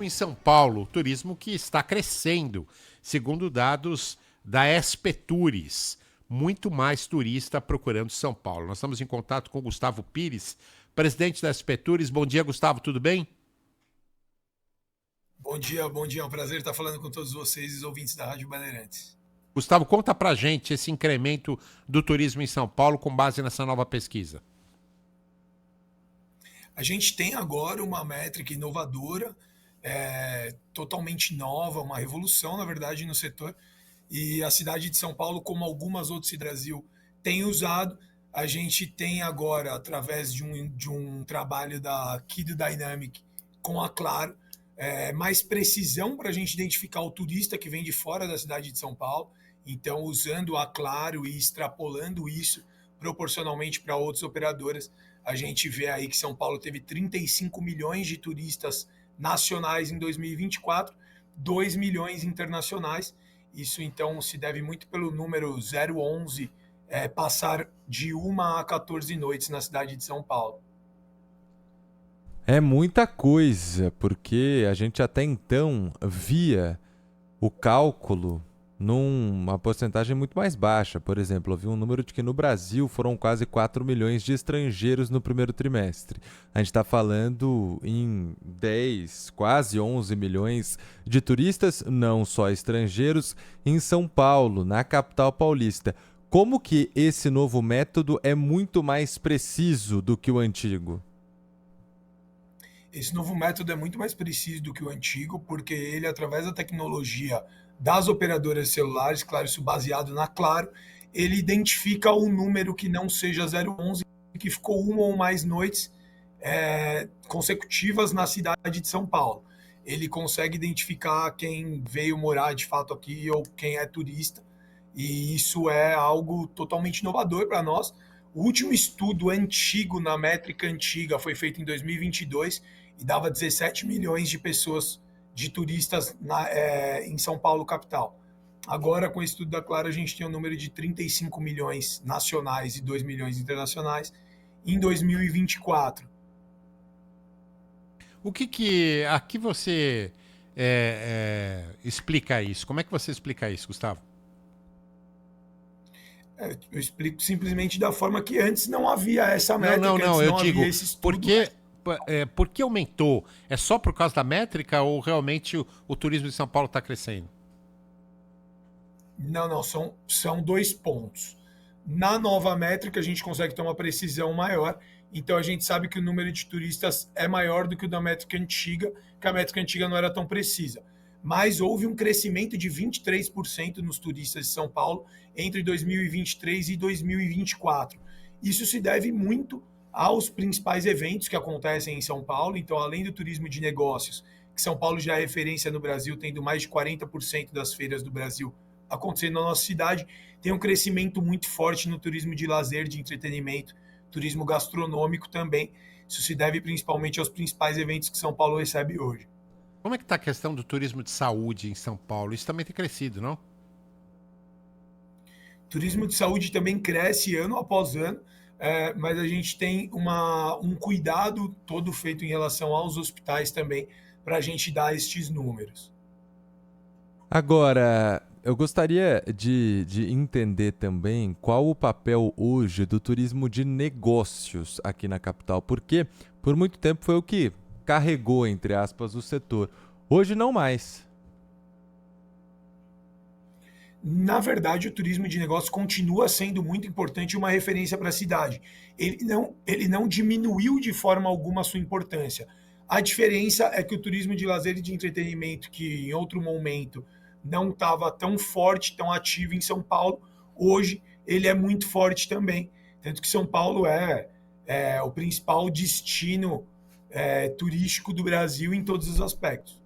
Em São Paulo, turismo que está crescendo, segundo dados da SP Tours. Muito mais turista procurando São Paulo. Nós estamos em contato com o Gustavo Pires, presidente da SP Tours. Bom dia, Gustavo, tudo bem? Bom dia, bom dia. É um prazer estar falando com todos vocês, os ouvintes da Rádio Bandeirantes. Gustavo, conta pra gente esse incremento do turismo em São Paulo com base nessa nova pesquisa. A gente tem agora uma métrica inovadora, totalmente nova, uma revolução, na verdade, no setor. E a cidade de São Paulo, como algumas outras do Brasil, tem usado. A gente tem agora, através de um trabalho da Kid Dynamic com a Claro, mais precisão para a gente identificar o turista que vem de fora da cidade de São Paulo. Então, usando a Claro e extrapolando isso proporcionalmente para outras operadoras, a gente vê aí que São Paulo teve 35 milhões de turistas nacionais em 2024, 2 milhões internacionais. Isso então se deve muito pelo número 011 passar de 1 a 14 noites na cidade de São Paulo. É muita coisa, porque a gente até então via o cálculo numa porcentagem muito mais baixa. Por exemplo, eu vi um número de que no Brasil foram quase 4 milhões de estrangeiros no primeiro trimestre. A gente está falando em 10, quase 11 milhões de turistas, não só estrangeiros, em São Paulo, na capital paulista. Como que esse novo método é muito mais preciso do que o antigo? Esse novo método é muito mais preciso do que o antigo, porque ele, através da tecnologia das operadoras celulares, claro, isso baseado na Claro, ele identifica um número que não seja 011, que ficou uma ou mais noites consecutivas na cidade de São Paulo. Ele consegue identificar quem veio morar de fato aqui ou quem é turista, e isso é algo totalmente inovador para nós. O último estudo antigo, na métrica antiga, foi feito em 2022 e dava 17 milhões de pessoas, de turistas em São Paulo, capital. Agora, com o estudo da Claro, a gente tem um número de 35 milhões nacionais e 2 milhões internacionais em 2024. O que aqui você explica isso? Como é que você explica isso, Gustavo? Eu explico simplesmente da forma que antes não havia essa Não, não, métrica, antes não. Eu não havia digo, esse estudo. porque, por que aumentou? É só por causa da métrica ou realmente o turismo de São Paulo está crescendo? Não, não, são dois pontos. Na nova métrica, a gente consegue ter uma precisão maior, então a gente sabe que o número de turistas é maior do que o da métrica antiga, que a métrica antiga não era tão precisa. Mas houve um crescimento de 23% nos turistas de São Paulo entre 2023 e 2024. Isso se deve muito aos principais eventos que acontecem em São Paulo. Então, além do turismo de negócios, que São Paulo já é referência no Brasil, tendo mais de 40% das feiras do Brasil acontecendo na nossa cidade, tem um crescimento muito forte no turismo de lazer, de entretenimento, turismo gastronômico também. Isso se deve principalmente aos principais eventos que São Paulo recebe hoje. Como é que está a questão do turismo de saúde em São Paulo? Isso também tem crescido, não? Turismo de saúde também cresce ano após ano, mas a gente tem um cuidado todo feito em relação aos hospitais também, para a gente dar estes números. Agora, eu gostaria de entender também qual o papel hoje do turismo de negócios aqui na capital, porque por muito tempo foi o que carregou, entre aspas, o setor. Hoje não mais. Na verdade, o turismo de negócio continua sendo muito importante e uma referência para a cidade. Ele não diminuiu de forma alguma a sua importância. A diferença é que o turismo de lazer e de entretenimento, que em outro momento não estava tão forte, tão ativo em São Paulo, hoje ele é muito forte também. Tanto que São Paulo é o principal destino turístico do Brasil em todos os aspectos.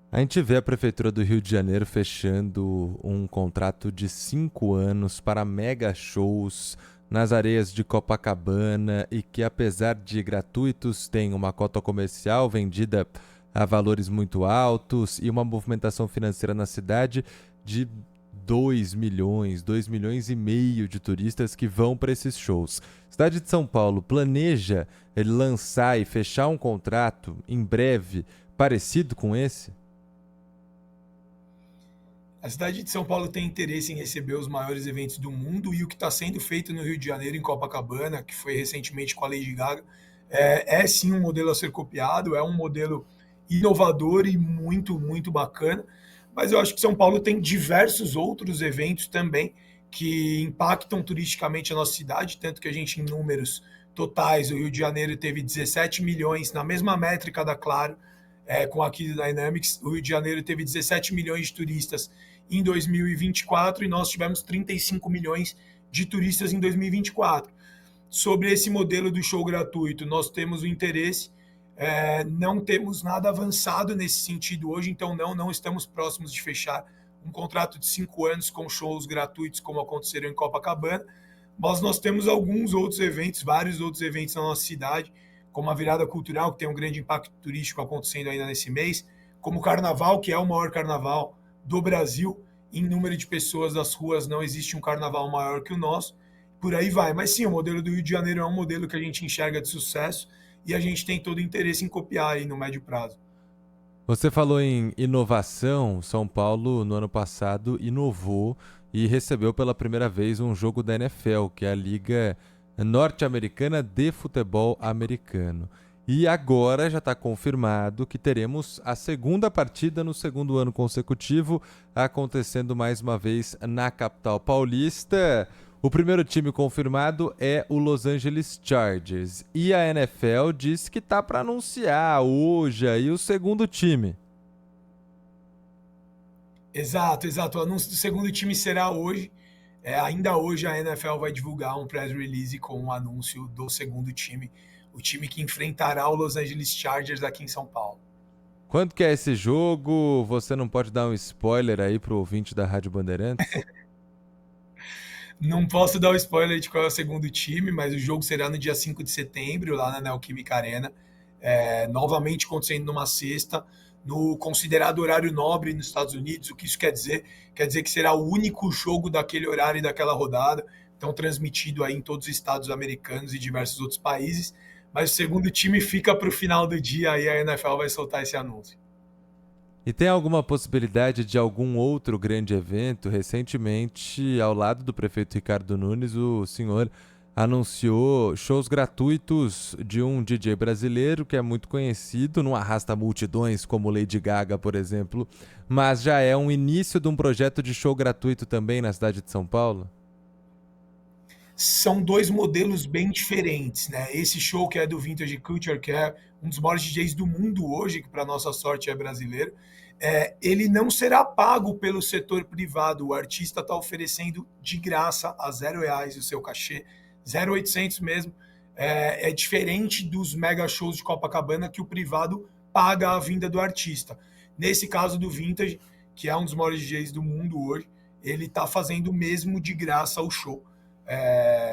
A gente vê a Prefeitura do Rio de Janeiro fechando um contrato de 5 anos para mega shows nas areias de Copacabana e que, apesar de gratuitos, tem uma cota comercial vendida a valores muito altos e uma movimentação financeira na cidade de 2 milhões e meio de turistas que vão para esses shows. A cidade de São Paulo planeja lançar e fechar um contrato em breve parecido com esse? A cidade de São Paulo tem interesse em receber os maiores eventos do mundo e o que está sendo feito no Rio de Janeiro, em Copacabana, que foi recentemente com a Lady Gaga, é sim um modelo a ser copiado, é um modelo inovador e muito, muito bacana. Mas eu acho que São Paulo tem diversos outros eventos também que impactam turisticamente a nossa cidade, tanto que a gente, em números totais, o Rio de Janeiro teve 17 milhões, na mesma métrica da Claro, com a Kid Dynamics, o Rio de Janeiro teve 17 milhões de turistas em 2024 e nós tivemos 35 milhões de turistas em 2024. Sobre esse modelo do show gratuito, nós temos o interesse, não temos nada avançado nesse sentido hoje, então não estamos próximos de fechar um contrato de 5 anos com shows gratuitos, como aconteceram em Copacabana, mas nós temos alguns outros eventos, vários outros eventos na nossa cidade, como a Virada Cultural, que tem um grande impacto turístico acontecendo ainda nesse mês, como o Carnaval, que é o maior carnaval do Brasil, em número de pessoas das ruas não existe um carnaval maior que o nosso, por aí vai. Mas sim, o modelo do Rio de Janeiro é um modelo que a gente enxerga de sucesso e a gente tem todo o interesse em copiar aí no médio prazo. Você falou em inovação. São Paulo, no ano passado, inovou e recebeu pela primeira vez um jogo da NFL, que é a Liga Norte-Americana de Futebol Americano. E agora já está confirmado que teremos a segunda partida no segundo ano consecutivo, acontecendo mais uma vez na capital paulista. O primeiro time confirmado é o Los Angeles Chargers. E a NFL disse que tá para anunciar hoje aí o segundo time. Exato. O anúncio do segundo time será hoje. Ainda hoje a NFL vai divulgar um press release com o anúncio do segundo time, o time que enfrentará o Los Angeles Chargers aqui em São Paulo. Quando que é esse jogo? Você não pode dar um spoiler aí pro ouvinte da Rádio Bandeirantes? Não posso dar o spoiler de qual é o segundo time, mas o jogo será no dia 5 de setembro, lá na Neoquímica Arena. Novamente acontecendo numa sexta, no considerado horário nobre nos Estados Unidos. O que isso quer dizer? Quer dizer que será o único jogo daquele horário e daquela rodada, então transmitido aí em todos os estados americanos e diversos outros países. Mas o segundo time fica para o final do dia, aí a NFL vai soltar esse anúncio. E tem alguma possibilidade de algum outro grande evento? Recentemente, ao lado do prefeito Ricardo Nunes, o senhor anunciou shows gratuitos de um DJ brasileiro que é muito conhecido, não arrasta multidões como Lady Gaga, por exemplo, mas já é um início de um projeto de show gratuito também na cidade de São Paulo? São dois modelos bem diferentes, né? Esse show que é do Vintage Culture, que é um dos maiores DJs do mundo hoje, que para nossa sorte é brasileiro, ele não será pago pelo setor privado. O artista está oferecendo de graça a R$ 0 o seu cachê, 0,800 mesmo. É diferente dos mega shows de Copacabana que o privado paga a vinda do artista. Nesse caso do Vintage, que é um dos maiores DJs do mundo hoje, ele está fazendo mesmo de graça o show.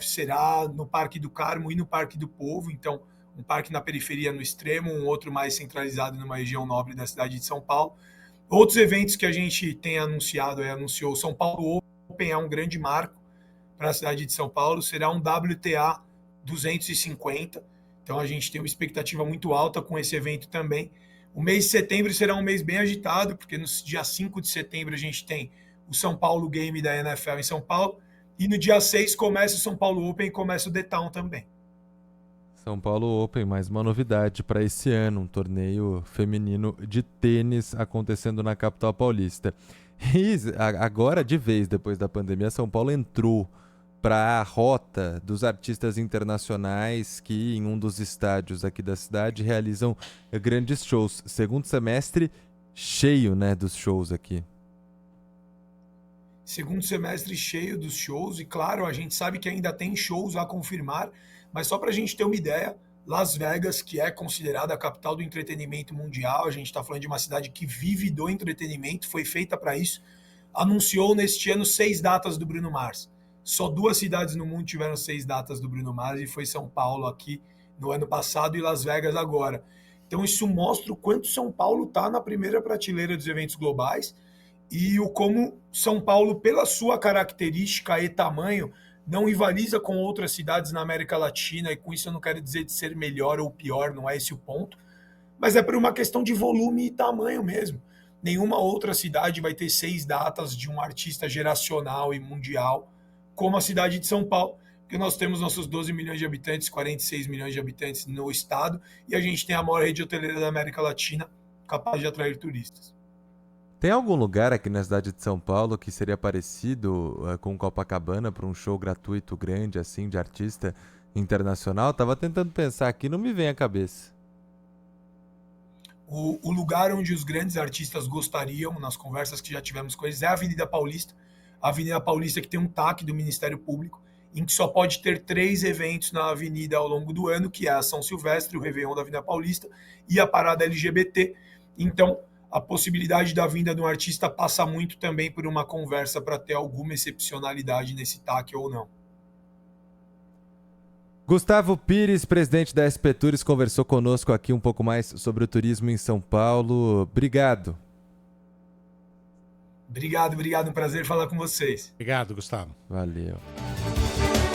Será no Parque do Carmo e no Parque do Povo, então um parque na periferia no extremo, um outro mais centralizado numa região nobre da cidade de São Paulo. Outros eventos que a gente tem anunciou o São Paulo Open, é um grande marco para a cidade de São Paulo, será um WTA 250, então a gente tem uma expectativa muito alta com esse evento também. O mês de setembro será um mês bem agitado, porque no dia 5 de setembro a gente tem o São Paulo Game da NFL em São Paulo, e no dia 6 começa o São Paulo Open e começa o The Town também. São Paulo Open, mais uma novidade para esse ano, um torneio feminino de tênis acontecendo na capital paulista. E agora, de vez, depois da pandemia, São Paulo entrou para a rota dos artistas internacionais que, em um dos estádios aqui da cidade, realizam grandes shows. Segundo semestre cheio, né, dos shows aqui. Segundo semestre cheio dos shows, e claro, a gente sabe que ainda tem shows a confirmar, mas só para a gente ter uma ideia, Las Vegas, que é considerada a capital do entretenimento mundial, a gente está falando de uma cidade que vive do entretenimento, foi feita para isso, anunciou neste ano 6 datas do Bruno Mars. Só 2 cidades no mundo tiveram 6 datas do Bruno Mars, e foi São Paulo aqui no ano passado e Las Vegas agora. Então isso mostra o quanto São Paulo está na primeira prateleira dos eventos globais, e o como São Paulo, pela sua característica e tamanho, não rivaliza com outras cidades na América Latina, e com isso eu não quero dizer de ser melhor ou pior, não é esse o ponto, mas é por uma questão de volume e tamanho mesmo. Nenhuma outra cidade vai ter 6 datas de um artista geracional e mundial como a cidade de São Paulo, porque nós temos nossos 12 milhões de habitantes, 46 milhões de habitantes no estado, e a gente tem a maior rede hoteleira da América Latina, capaz de atrair turistas. Tem algum lugar aqui na cidade de São Paulo que seria parecido com Copacabana para um show gratuito grande assim de artista internacional? Tava tentando pensar aqui, não me vem à cabeça. O lugar onde os grandes artistas gostariam, nas conversas que já tivemos com eles, é a Avenida Paulista. A Avenida Paulista que tem um TAC do Ministério Público, em que só pode ter 3 eventos na avenida ao longo do ano, que é a São Silvestre, o Réveillon da Avenida Paulista e a Parada LGBT. Então, a possibilidade da vinda de um artista passa muito também por uma conversa para ter alguma excepcionalidade nesse TAC ou não. Gustavo Pires, presidente da SP Tours, conversou conosco aqui um pouco mais sobre o turismo em São Paulo. Obrigado. Obrigado, um prazer falar com vocês. Obrigado, Gustavo. Valeu.